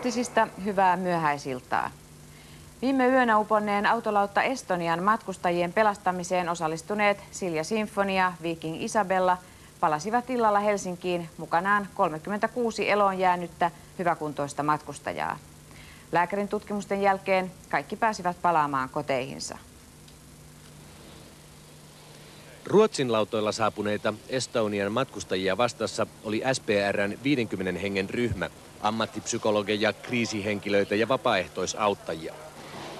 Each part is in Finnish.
Uutisista hyvää myöhäisiltaa. Viime yönä uponneen autolautta Estonian matkustajien pelastamiseen osallistuneet Silja Sinfonia, Viking Isabella palasivat illalla Helsinkiin mukanaan 36 eloon jäänyttä hyväkuntoista matkustajaa. Lääkärin tutkimusten jälkeen kaikki pääsivät palaamaan koteihinsa. Ruotsin lautoilla saapuneita Estonian matkustajia vastassa oli SPR:n 50 hengen ryhmä, ammattipsykologeja, kriisihenkilöitä ja vapaaehtoisauttajia.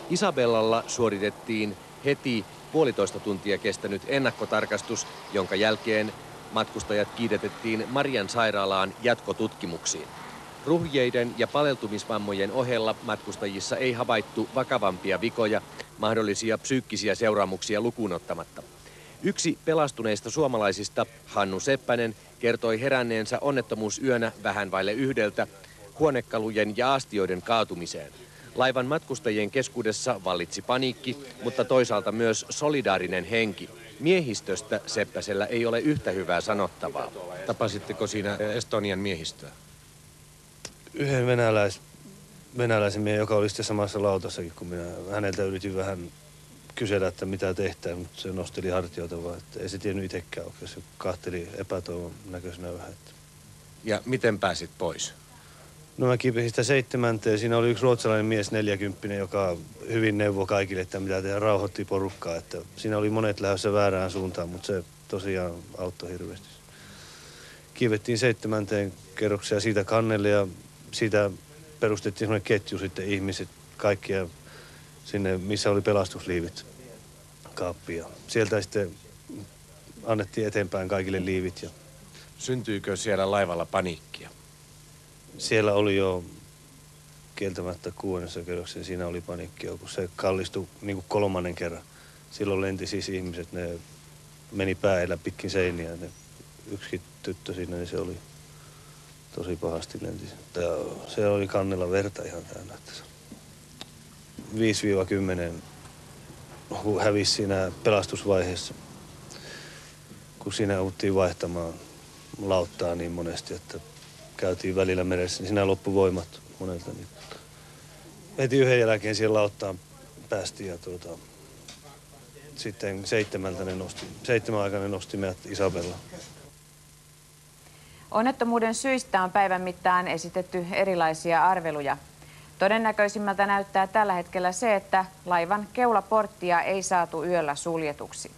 Isabellalla suoritettiin heti 1,5 tuntia kestänyt ennakkotarkastus, jonka jälkeen matkustajat kiidetettiin Marian sairaalaan jatkotutkimuksiin. Ruhjeiden ja paleltumisvammojen ohella matkustajissa ei havaittu vakavampia vikoja, mahdollisia psyykkisiä seuraamuksia lukuun ottamatta. Yksi pelastuneista suomalaisista, Hannu Seppänen, kertoi heränneensä onnettomuusyönä vähän vaille 1 huonekalujen ja astioiden kaatumiseen. Laivan matkustajien keskuudessa vallitsi paniikki, mutta toisaalta myös solidaarinen henki. Miehistöstä Seppäsellä ei ole yhtä hyvää sanottavaa. Tapasitteko siinä Estonian miehistöä? Yhden venäläisen miehen, joka oli sitten samassa lautassakin kuin minä. Häneltä yritin vähän kysellä, että mitä tehtää, mutta se nosteli hartioita vaan, että ei se tiennyt itsekään oikein. Se kahteli epätoivon näköisenä vähän. Ja miten pääsit pois? No mä kiipesin sitä 7. Siinä oli yksi ruotsalainen mies 40, joka hyvin neuvoi kaikille, että mitä tehdä, rauhoitti porukkaa. Että siinä oli monet lähdössä väärään suuntaan, mutta se tosiaan auttoi hirveästi. Kiivettiin 7. kerrokseen ja siitä kannelle ja siitä perustettiin semmoinen ketju sitten ihmiset kaikkia sinne, missä oli pelastusliivit kaappiin. Sieltä sitten annettiin eteenpäin kaikille liivit. Syntyykö siellä laivalla paniikkia? Siellä oli jo kieltämättä 6. kerroksessa, siinä oli paniikki, kun se kallistui niin kuin 3. kerran. Silloin lenti siis ihmiset, ne meni päällä pitkin seiniä. Ne, yksikin tyttö siinä, niin se oli tosi pahasti lenti. Ja se oli kannella verta ihan täynnä. 5-10 hävisi siinä pelastusvaiheessa, kun siinä jouduttiin vaihtamaan lauttaa niin monesti, että käytiin välillä meressä, niin siinä loppui voimat monelta. Niin heti 1 jälkeen siihen lauttaan päästiin ja sitten 7 aikana nosti meidät Isabella. Onnettomuuden syistä on päivän mittaan esitetty erilaisia arveluja. Todennäköisimmältä näyttää tällä hetkellä se, että laivan keulaporttia ei saatu yöllä suljetuksi.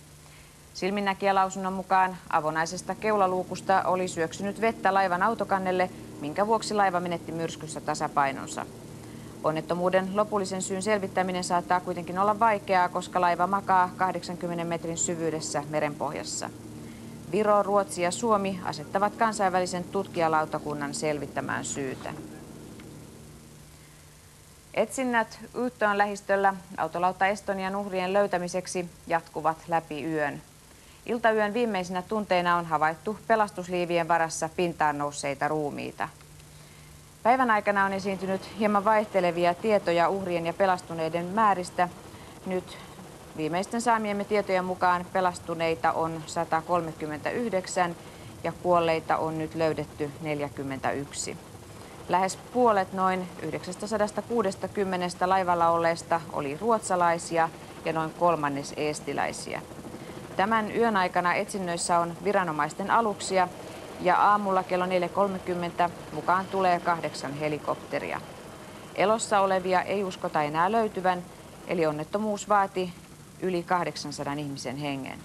Silminnäkijälausunnon mukaan avonaisesta keulaluukusta oli syöksynyt vettä laivan autokannelle, minkä vuoksi laiva menetti myrskyssä tasapainonsa. Onnettomuuden lopullisen syyn selvittäminen saattaa kuitenkin olla vaikeaa, koska laiva makaa 80 metrin syvyydessä merenpohjassa. Viro, Ruotsi ja Suomi asettavat kansainvälisen tutkijalautakunnan selvittämään syytä. Etsinnät Uuttoon lähistöllä autolautta Estonian uhrien löytämiseksi jatkuvat läpi yön. Iltayön viimeisinä tunteina on havaittu pelastusliivien varassa pintaan nousseita ruumiita. Päivän aikana on esiintynyt hieman vaihtelevia tietoja uhrien ja pelastuneiden määristä. Nyt viimeisten saamiemme tietojen mukaan pelastuneita on 139 ja kuolleita on nyt löydetty 41. Lähes puolet noin 960 laivalla olleista oli ruotsalaisia ja noin 1/3 eestiläisiä. Tämän yön aikana etsinnöissä on viranomaisten aluksia ja aamulla kello 4.30 mukaan tulee 8 helikopteria. Elossa olevia ei uskota enää löytyvän, eli onnettomuus vaati yli 800 ihmisen hengen.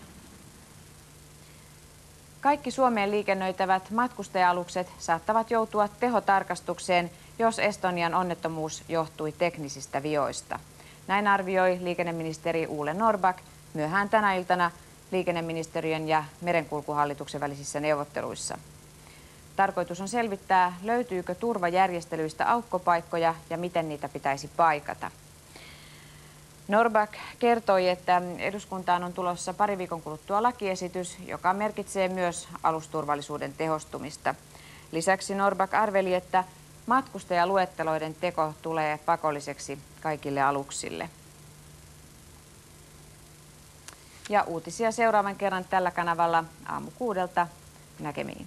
Kaikki Suomeen liikennöitävät matkustaja-alukset saattavat joutua tehotarkastukseen, jos Estonian onnettomuus johtui teknisistä vioista. Näin arvioi liikenneministeri Ole Norrback myöhään tänä iltana liikenneministeriön ja Merenkulkuhallituksen välisissä neuvotteluissa. Tarkoitus on selvittää, löytyykö turvajärjestelyistä aukkopaikkoja ja miten niitä pitäisi paikata. Norrback kertoi, että eduskuntaan on tulossa pari viikon kuluttua lakiesitys, joka merkitsee myös alusturvallisuuden tehostumista. Lisäksi Norrback arveli, että matkustajaluetteloiden teko tulee pakolliseksi kaikille aluksille. Ja uutisia seuraavan kerran tällä kanavalla aamu 6:00. Näkemiin.